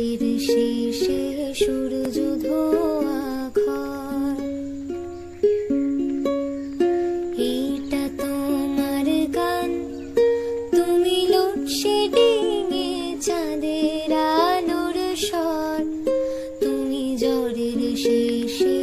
ঝড়ের শেষে সূর্য ধোয়া ঘর। এইটা তোমার গান, তুমি লোডশেডিংয়ে চাঁদের আলোর স্বর। তুমি ঝড়ের শেষে